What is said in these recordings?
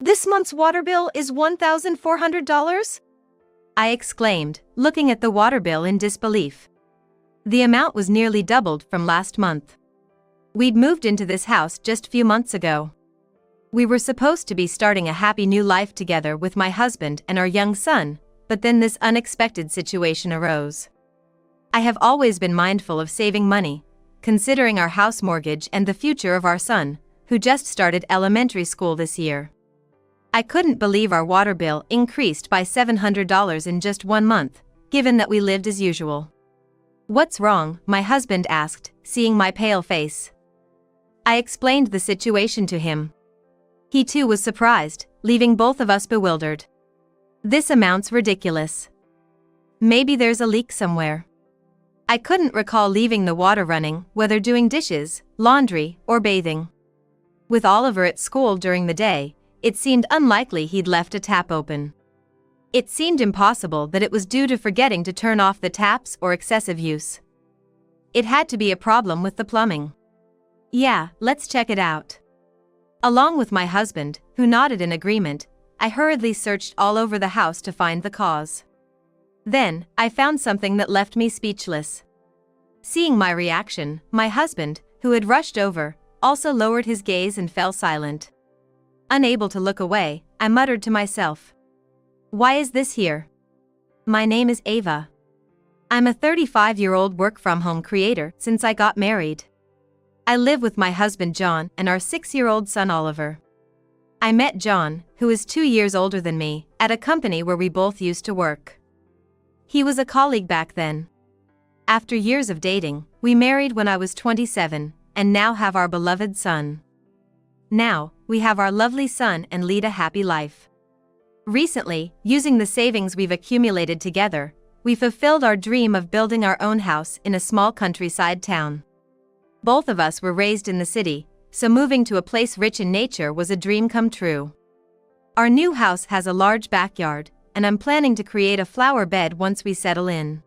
This month's water bill is $1,400? I exclaimed, looking at the water bill in disbelief. The amount was nearly doubled from last month. We'd moved into this house just a few months ago. We were supposed to be starting a happy new life together with my husband and our young son, but then this unexpected situation arose. I have always been mindful of saving money, considering our house mortgage and the future of our son, who just started elementary school this year. I couldn't believe our water bill increased by $700 in just 1 month, given that we lived as usual. "What's wrong?" my husband asked, seeing my pale face. I explained the situation to him. He too was surprised, leaving both of us bewildered. "This amount's ridiculous. Maybe there's a leak somewhere." I couldn't recall leaving the water running, whether doing dishes, laundry, or bathing. With Oliver at school during the day, it seemed unlikely he'd left a tap open. It seemed impossible that it was due to forgetting to turn off the taps or excessive use. It had to be a problem with the plumbing. "Yeah, let's check it out." Along with my husband, who nodded in agreement, I hurriedly searched all over the house to find the cause. Then, I found something that left me speechless. Seeing my reaction, my husband, who had rushed over, also lowered his gaze and fell silent. Unable to look away, I muttered to myself, "Why is this here?" My name is Ava. I'm a 35-year-old work-from-home creator since I got married. I live with my husband John and our 6-year-old son Oliver. I met John, who is 2 years older than me, at a company where we both used to work. He was a colleague back then. After years of dating, we married when I was 27, and now have our beloved son. Now, we have our lovely son and lead a happy life. Recently, using the savings we've accumulated together, we fulfilled our dream of building our own house in a small countryside town. Both of us were raised in the city, so moving to a place rich in nature was a dream come true. Our new house has a large backyard, and I'm planning to create a flower bed once we settle in.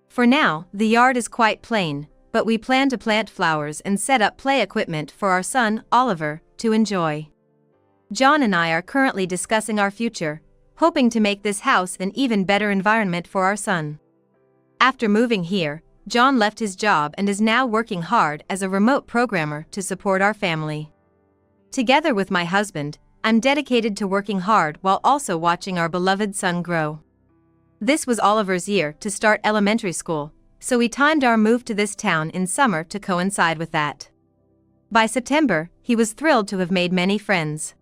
For now, the yard is quite plain, but we plan to plant flowers and set up play equipment for our son, Oliver, to enjoy. John and I are currently discussing our future, hoping to make this house an even better environment for our son. After moving here, John left his job and is now working hard as a remote programmer to support our family. Together with my husband, I'm dedicated to working hard while also watching our beloved son grow. This was Oliver's year to start elementary school, so we timed our move to this town in summer to coincide with that. By September, he was thrilled to have made many friends.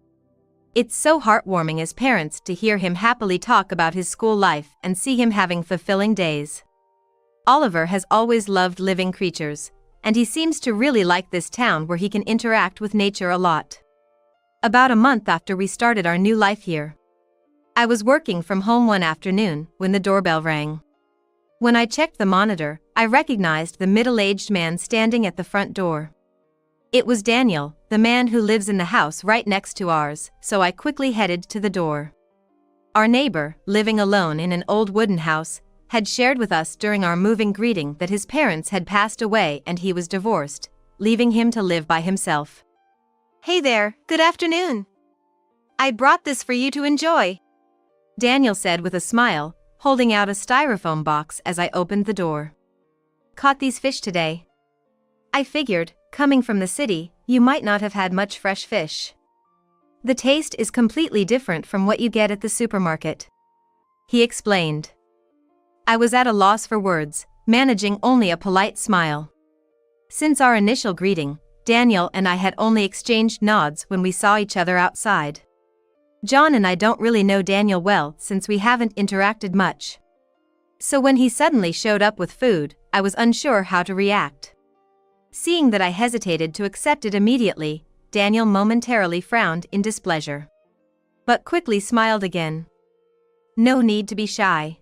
It's so heartwarming as parents to hear him happily talk about his school life and see him having fulfilling days. Oliver has always loved living creatures, and he seems to really like this town where he can interact with nature a lot. About a month after we started our new life here, I was working from home one afternoon when the doorbell rang. When I checked the monitor, I recognized the middle-aged man standing at the front door. It was Daniel, the man who lives in the house right next to ours, so I quickly headed to the door. Our neighbor, living alone in an old wooden house, had shared with us during our moving greeting that his parents had passed away and he was divorced, leaving him to live by himself. "Hey there, good afternoon. I brought this for you to enjoy," Daniel said with a smile, holding out a styrofoam box as I opened the door. "Caught these fish today. I figured, coming from the city, you might not have had much fresh fish. The taste is completely different from what you get at the supermarket," he explained. I was at a loss for words, managing only a polite smile. Since our initial greeting, Daniel and I had only exchanged nods when we saw each other outside. John and I don't really know Daniel well since we haven't interacted much. So when he suddenly showed up with food, I was unsure how to react. Seeing that I hesitated to accept it immediately, Daniel momentarily frowned in displeasure, but quickly smiled again. "No need to be shy.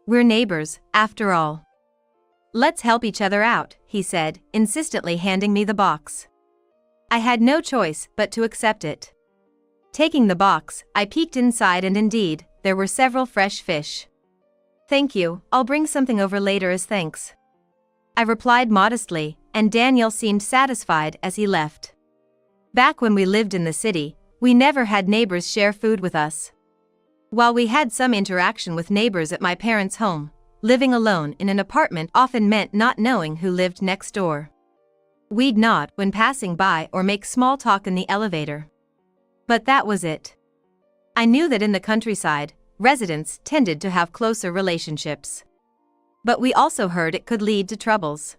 We're neighbors, after all. Let's help each other out," he said, insistently handing me the box. I had no choice but to accept it. Taking the box, I peeked inside and indeed, there were several fresh fish. "Thank you, I'll bring something over later as thanks," I replied modestly, and Daniel seemed satisfied as he left. Back when we lived in the city, We never had neighbors share food with us. While we had some interaction with neighbors at my parents' home, living alone in an apartment often meant not knowing who lived next door. We'd nod when passing by or make small talk in the elevator. But that was it. I knew that in the countryside, residents tended to have closer relationships. But we also heard it could lead to troubles.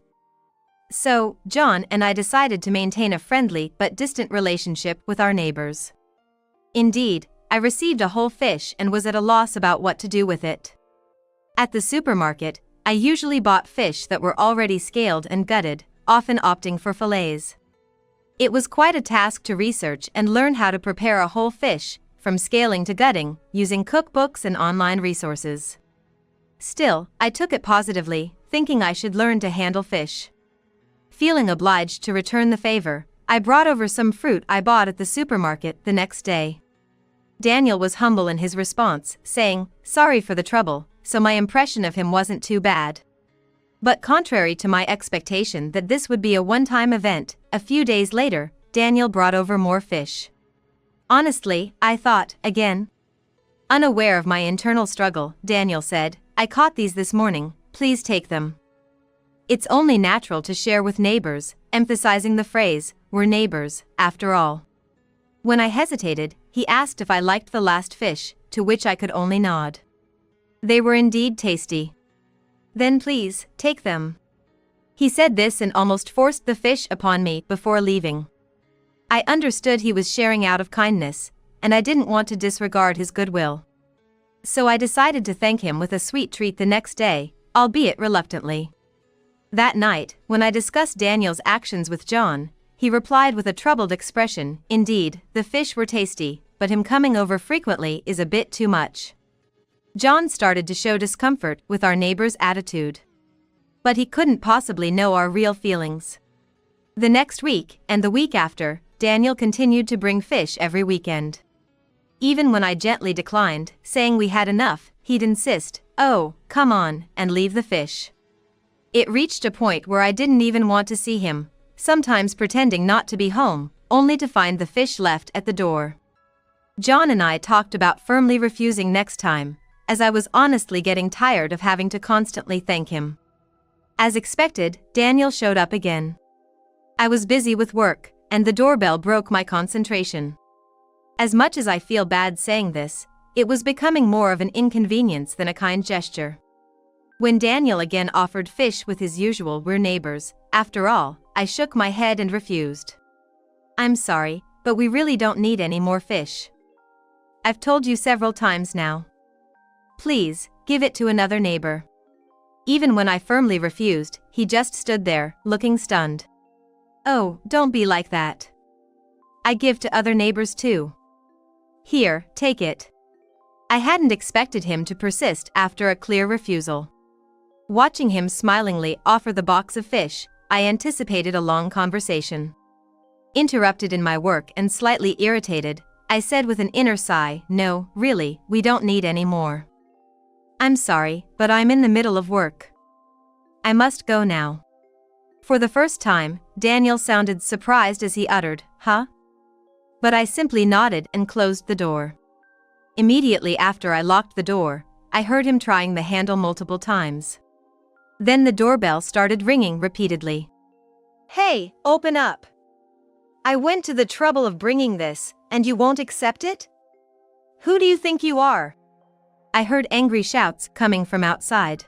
So, John and I decided to maintain a friendly but distant relationship with our neighbors. Indeed, I received a whole fish and was at a loss about what to do with it. At the supermarket, I usually bought fish that were already scaled and gutted, often opting for fillets. It was quite a task to research and learn how to prepare a whole fish, from scaling to gutting, using cookbooks and online resources. Still, I took it positively, thinking I should learn to handle fish. Feeling obliged to return the favor, I brought over some fruit I bought at the supermarket the next day. Daniel was humble in his response, saying, "Sorry for the trouble," so my impression of him wasn't too bad. But contrary to my expectation that this would be a one-time event, a few days later, Daniel brought over more fish. Honestly, I thought, again. Unaware of my internal struggle, Daniel said, "I caught these this morning, please take them." It's only natural to share with neighbors, emphasizing the phrase, "we're neighbors, after all." When I hesitated, he asked if I liked the last fish, to which I could only nod. They were indeed tasty. "Then please, take them." He said this and almost forced the fish upon me before leaving. I understood he was sharing out of kindness, and I didn't want to disregard his goodwill. So I decided to thank him with a sweet treat the next day, albeit reluctantly. That night, when I discussed Daniel's actions with John, he replied with a troubled expression, "Indeed, the fish were tasty, but him coming over frequently is a bit too much." John started to show discomfort with our neighbor's attitude. But he couldn't possibly know our real feelings. The next week, and the week after, Daniel continued to bring fish every weekend. Even when I gently declined, saying we had enough, he'd insist, "Oh, come on," and leave the fish. It reached a point where I didn't even want to see him, sometimes pretending not to be home, only to find the fish left at the door. John and I talked about firmly refusing next time, as I was honestly getting tired of having to constantly thank him. As expected, Daniel showed up again. I was busy with work, and the doorbell broke my concentration. As much as I feel bad saying this, it was becoming more of an inconvenience than a kind gesture. When Daniel again offered fish with his usual "we're neighbors, after all," I shook my head and refused. "I'm sorry, but we really don't need any more fish. I've told you several times now. Please, give it to another neighbor." Even when I firmly refused, he just stood there, looking stunned. "Oh, don't be like that. I give to other neighbors too. Here, take it." I hadn't expected him to persist after a clear refusal. Watching him smilingly offer the box of fish, I anticipated a long conversation. Interrupted in my work and slightly irritated, I said with an inner sigh, "No, really, we don't need any more. I'm sorry, but I'm in the middle of work. I must go now." For the first time, Daniel sounded surprised as he uttered, "Huh?" But I simply nodded and closed the door. Immediately after I locked the door, I heard him trying the handle multiple times. Then the doorbell started ringing repeatedly. "Hey, open up. I went to the trouble of bringing this, and you won't accept it? Who do you think you are?" I heard angry shouts coming from outside.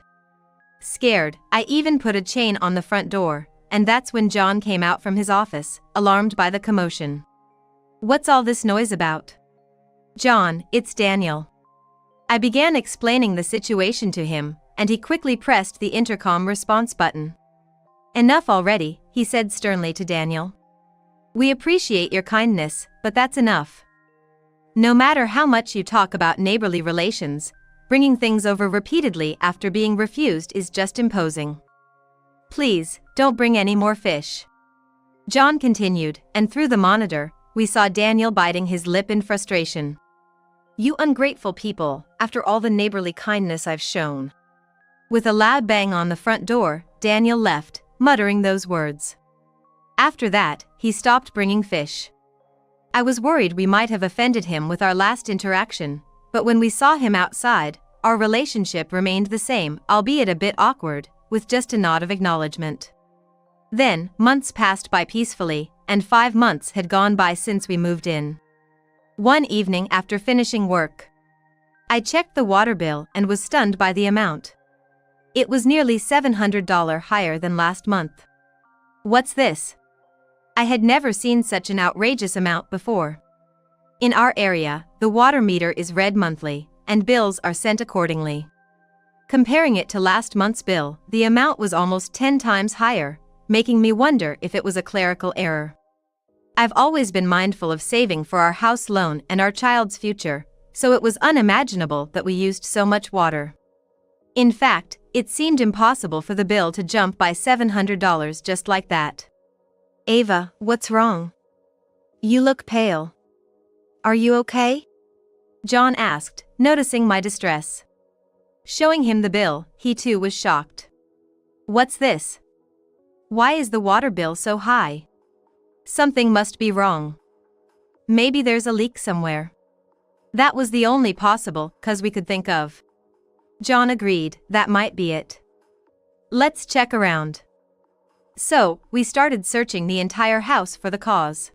Scared, I even put a chain on the front door, and that's when John came out from his office, alarmed by the commotion. "What's all this noise about?" "John, it's Daniel." I began explaining the situation to him, and he quickly pressed the intercom response button. "Enough already," he said sternly to Daniel. "We appreciate your kindness, but that's enough. No matter how much you talk about neighborly relations, bringing things over repeatedly after being refused is just imposing. Please, don't bring any more fish." John continued, and through the monitor, we saw Daniel biting his lip in frustration. "You ungrateful people, after all the neighborly kindness I've shown." With a loud bang on the front door, Daniel left, muttering those words. After that, he stopped bringing fish. I was worried we might have offended him with our last interaction, but when we saw him outside, our relationship remained the same, albeit a bit awkward, with just a nod of acknowledgement. Then, months passed by peacefully, and 5 months had gone by since we moved in. One evening after finishing work, I checked the water bill and was stunned by the amount. It was nearly $700 higher than last month. What's this? I had never seen such an outrageous amount before. In our area, the water meter is read monthly, and bills are sent accordingly. Comparing it to last month's bill, the amount was almost 10 times higher, making me wonder if it was a clerical error. I've always been mindful of saving for our house loan and our child's future, so it was unimaginable that we used so much water. In fact, it seemed impossible for the bill to jump by $700 just like that. Ava, what's wrong? You look pale. Are you okay? John asked, noticing my distress. Showing him the bill, he too was shocked. What's this? Why is the water bill so high? Something must be wrong. Maybe there's a leak somewhere. That was the only possible cause we could think of. John agreed, that might be it. Let's check around. So, we started searching the entire house for the cause.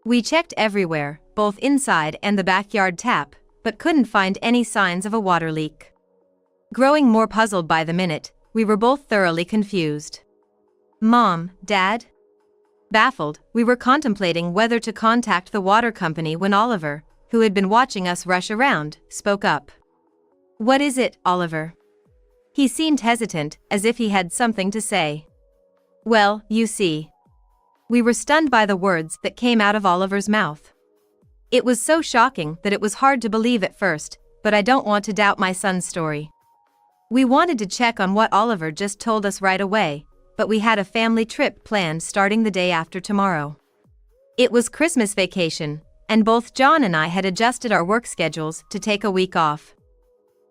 We checked everywhere, both inside and the backyard tap, but couldn't find any signs of a water leak. Growing more puzzled by the minute, we were both thoroughly confused. Mom, Dad? Baffled, we were contemplating whether to contact the water company when Oliver, who had been watching us rush around, spoke up. What is it, Oliver? He seemed hesitant, as if he had something to say. Well, you see. We were stunned by the words that came out of Oliver's mouth. It was so shocking that it was hard to believe at first, but I don't want to doubt my son's story. We wanted to check on what Oliver just told us right away, but we had a family trip planned starting the day after tomorrow. It was Christmas vacation, and both John and I had adjusted our work schedules to take a week off.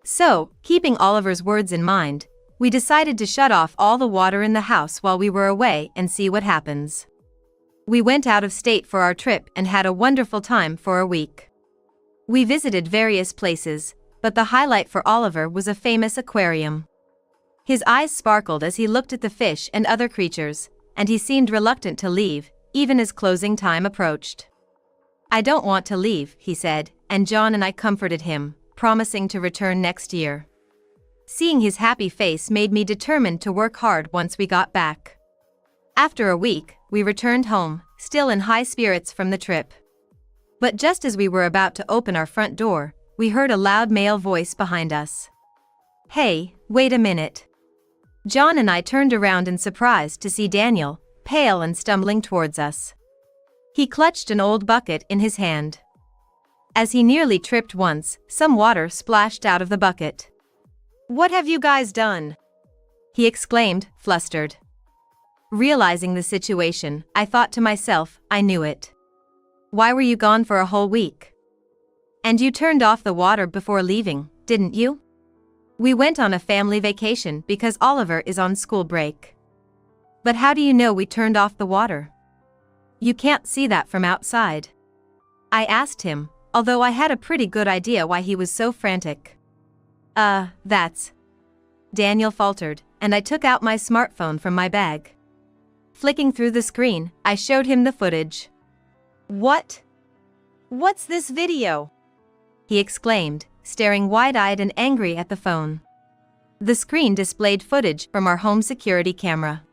So, keeping Oliver's words in mind, we decided to shut off all the water in the house while we were away and see what happens. We went out of state for our trip and had a wonderful time for a week. We visited various places, but the highlight for Oliver was a famous aquarium. His eyes sparkled as he looked at the fish and other creatures, and he seemed reluctant to leave, even as closing time approached. I don't want to leave, he said, and John and I comforted him, promising to return next year. Seeing his happy face made me determined to work hard once we got back. After a week, we returned home, still in high spirits from the trip. But just as we were about to open our front door, we heard a loud male voice behind us. Hey, wait a minute. John and I turned around in surprise to see Daniel, pale and stumbling towards us. He clutched an old bucket in his hand. As he nearly tripped once, some water splashed out of the bucket. What have you guys done? He exclaimed, flustered. Realizing the situation, I thought to myself, I knew it. Why were you gone for a whole week? And you turned off the water before leaving, didn't you? We went on a family vacation because Oliver is on school break. But how do you know we turned off the water? You can't see that from outside. I asked him, although I had a pretty good idea why he was so frantic. That's... Daniel faltered, and I took out my smartphone from my bag. Flicking through the screen, I showed him the footage. What? What's this video? He exclaimed, staring wide-eyed and angry at the phone. The screen displayed footage from our home security camera.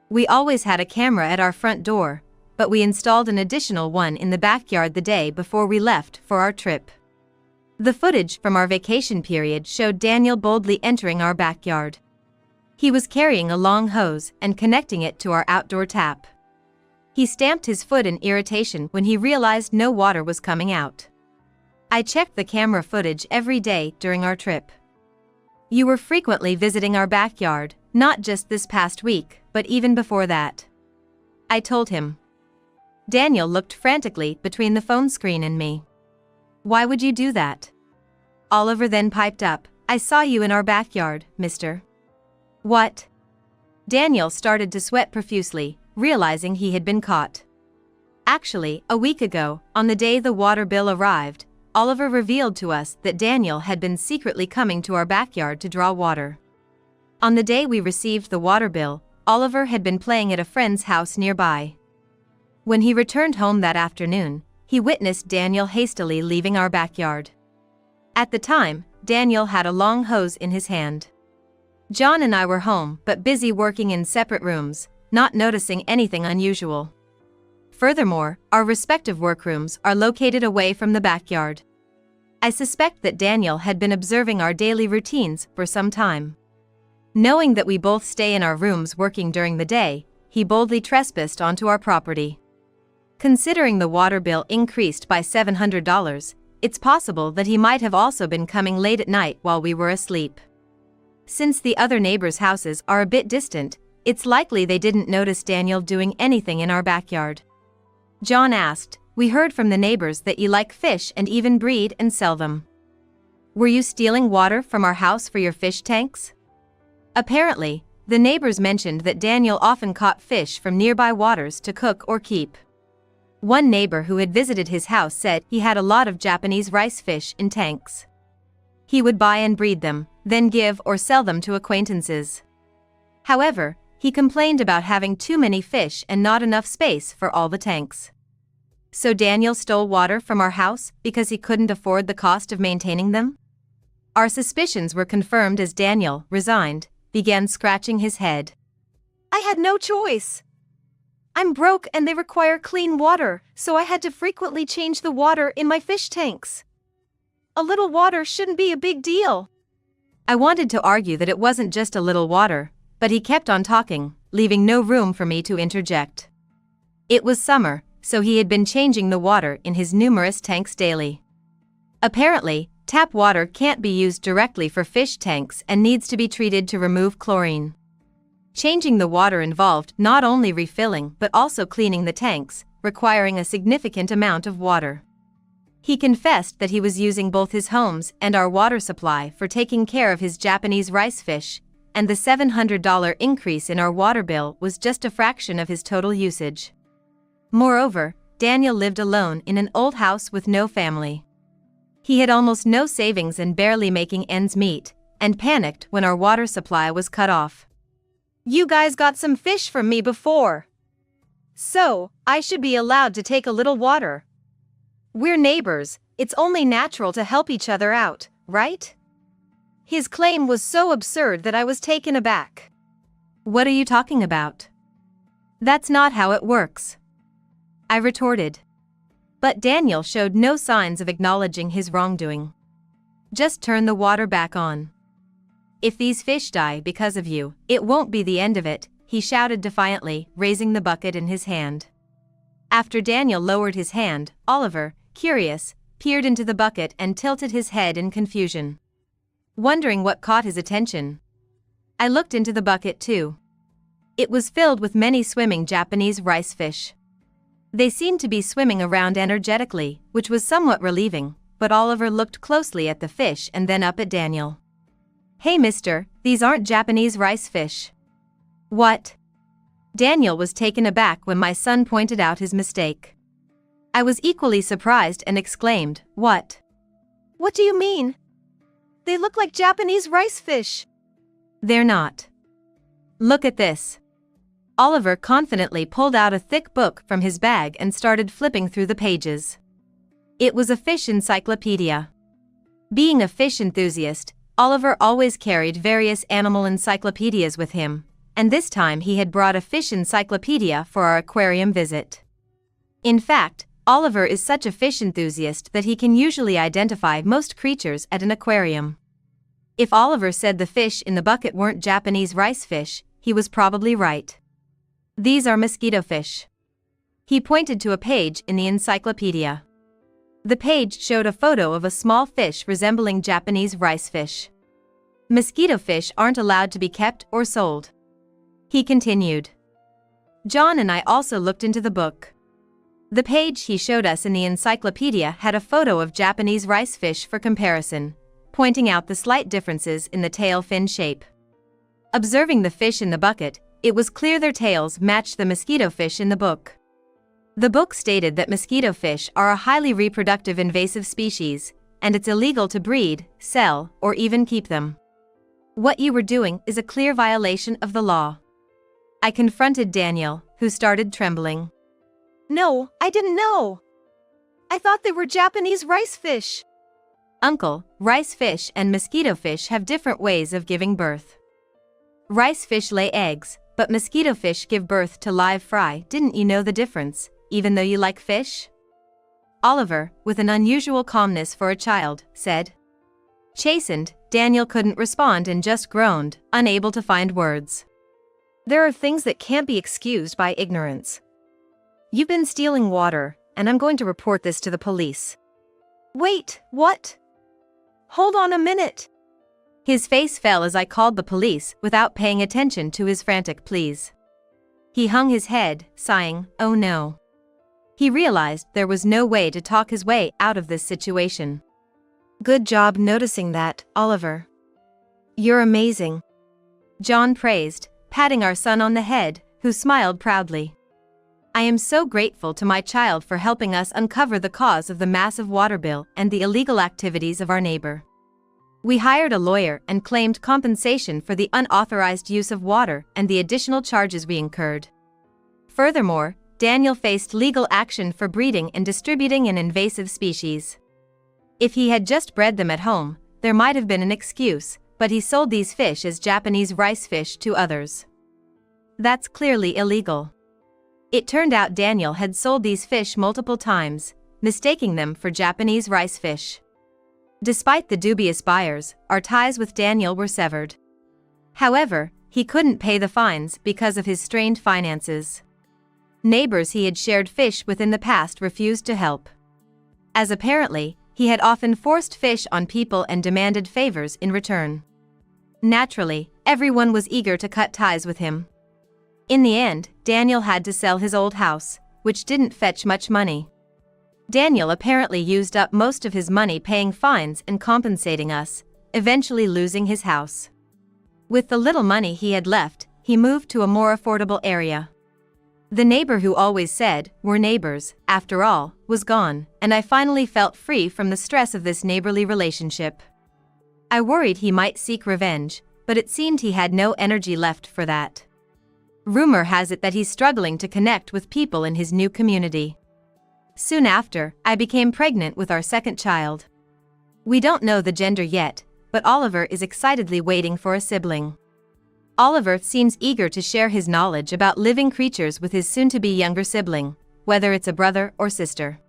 We always had a camera at our front door, but we installed an additional one in the backyard the day before we left for our trip. The footage from our vacation period showed Daniel boldly entering our backyard. He was carrying a long hose and connecting it to our outdoor tap. He stamped his foot in irritation when he realized no water was coming out. I checked the camera footage every day during our trip. You were frequently visiting our backyard, not just this past week, but even before that. I told him. Daniel looked frantically between the phone screen and me. Why would you do that? Oliver then piped up, I saw you in our backyard, mister. What? Daniel started to sweat profusely, realizing he had been caught. Actually, a week ago, on the day the water bill arrived, Oliver revealed to us that Daniel had been secretly coming to our backyard to draw water. On the day we received the water bill, Oliver had been playing at a friend's house nearby. When he returned home that afternoon, he witnessed Daniel hastily leaving our backyard. At the time, Daniel had a long hose in his hand. John and I were home but busy working in separate rooms, not noticing anything unusual. Furthermore, our respective workrooms are located away from the backyard. I suspect that Daniel had been observing our daily routines for some time. Knowing that we both stay in our rooms working during the day, he boldly trespassed onto our property. Considering the water bill increased by $700, it's possible that he might have also been coming late at night while we were asleep. Since the other neighbors' houses are a bit distant, it's likely they didn't notice Daniel doing anything in our backyard. John asked, "We heard from the neighbors that you like fish and even breed and sell them. Were you stealing water from our house for your fish tanks?" Apparently, the neighbors mentioned that Daniel often caught fish from nearby waters to cook or keep. One neighbor who had visited his house said he had a lot of Japanese rice fish in tanks. He would buy and breed them, then give or sell them to acquaintances. However, he complained about having too many fish and not enough space for all the tanks. So Daniel stole water from our house because he couldn't afford the cost of maintaining them? Our suspicions were confirmed as Daniel, resigned, began scratching his head. "I had no choice. I'm broke and they require clean water, so I had to frequently change the water in my fish tanks. A little water shouldn't be a big deal." I wanted to argue that it wasn't just a little water, but he kept on talking, leaving no room for me to interject. It was summer, so he had been changing the water in his numerous tanks daily. Apparently, tap water can't be used directly for fish tanks and needs to be treated to remove chlorine. Changing the water involved not only refilling but also cleaning the tanks, requiring a significant amount of water. He confessed that he was using both his home's and our water supply for taking care of his Japanese rice fish, and the $700 increase in our water bill was just a fraction of his total usage. Moreover, Daniel lived alone in an old house with no family. He had almost no savings and barely making ends meet, and panicked when our water supply was cut off. "You guys got some fish from me before, so I should be allowed to take a little water. We're neighbors, it's only natural to help each other out, right?" His claim was so absurd that I was taken aback. "What are you talking about? That's not how it works," I retorted. But Daniel showed no signs of acknowledging his wrongdoing. "Just turn the water back on. If these fish die because of you, it won't be the end of it," he shouted defiantly, raising the bucket in his hand. After Daniel lowered his hand, Oliver, curious, peered into the bucket and tilted his head in confusion, wondering what caught his attention. I looked into the bucket too. It was filled with many swimming Japanese rice fish. They seemed to be swimming around energetically, which was somewhat relieving, but Oliver looked closely at the fish and then up at Daniel. "Hey mister, these aren't Japanese rice fish." "What?" Daniel was taken aback when my son pointed out his mistake. I was equally surprised and exclaimed, "What? What do you mean? They look like Japanese rice fish." "They're not. Look at this." Oliver confidently pulled out a thick book from his bag and started flipping through the pages. It was a fish encyclopedia. Being a fish enthusiast, Oliver always carried various animal encyclopedias with him, and this time he had brought a fish encyclopedia for our aquarium visit. In fact, Oliver is such a fish enthusiast that he can usually identify most creatures at an aquarium. If Oliver said the fish in the bucket weren't Japanese rice fish, he was probably right. "These are mosquito fish." He pointed to a page in the encyclopedia. The page showed a photo of a small fish resembling Japanese rice fish. "Mosquito fish aren't allowed to be kept or sold," he continued. John and I also looked into the book. The page he showed us in the encyclopedia had a photo of Japanese rice fish for comparison, pointing out the slight differences in the tail fin shape. Observing the fish in the bucket, it was clear their tails matched the mosquito fish in the book. The book stated that mosquito fish are a highly reproductive invasive species, and it's illegal to breed, sell, or even keep them. What you were doing is a clear violation of the law. I confronted Daniel, who started trembling. No, I didn't know. I thought they were Japanese rice fish. Uncle, rice fish and mosquito fish have different ways of giving birth. Rice fish lay eggs, but mosquito fish give birth to live fry. Didn't you know the difference, even though you like fish? Oliver, with an unusual calmness for a child, said. Chastened, Daniel couldn't respond and just groaned, unable to find words. There are things that can't be excused by ignorance. You've been stealing water, and I'm going to report this to the police. Wait, what? Hold on a minute. His face fell as I called the police without paying attention to his frantic pleas. He hung his head, sighing, oh no. He realized there was no way to talk his way out of this situation. Good job noticing that, Oliver. You're amazing. John praised, patting our son on the head, who smiled proudly. I am so grateful to my child for helping us uncover the cause of the massive water bill and the illegal activities of our neighbor. We hired a lawyer and claimed compensation for the unauthorized use of water and the additional charges we incurred. Furthermore, Daniel faced legal action for breeding and distributing an invasive species. If he had just bred them at home, there might have been an excuse, but he sold these fish as Japanese rice fish to others. That's clearly illegal. It turned out Daniel had sold these fish multiple times, mistaking them for Japanese rice fish. Despite the dubious buyers, our ties with Daniel were severed. However, he couldn't pay the fines because of his strained finances. Neighbors he had shared fish with in the past refused to help. As apparently, he had often forced fish on people and demanded favors in return. Naturally, everyone was eager to cut ties with him. In the end, Daniel had to sell his old house, which didn't fetch much money. Daniel apparently used up most of his money paying fines and compensating us, eventually losing his house. With the little money he had left, he moved to a more affordable area. The neighbor who always said, "We're neighbors," after all, was gone, and I finally felt free from the stress of this neighborly relationship. I worried he might seek revenge, but it seemed he had no energy left for that. Rumor has it that he's struggling to connect with people in his new community. Soon after, I became pregnant with our second child. We don't know the gender yet, but Oliver is excitedly waiting for a sibling. Oliver seems eager to share his knowledge about living creatures with his soon-to-be younger sibling, whether it's a brother or sister.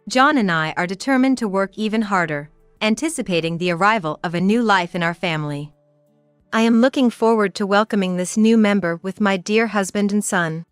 John and I are determined to work even harder, anticipating the arrival of a new life in our family. I am looking forward to welcoming this new member with my dear husband and son.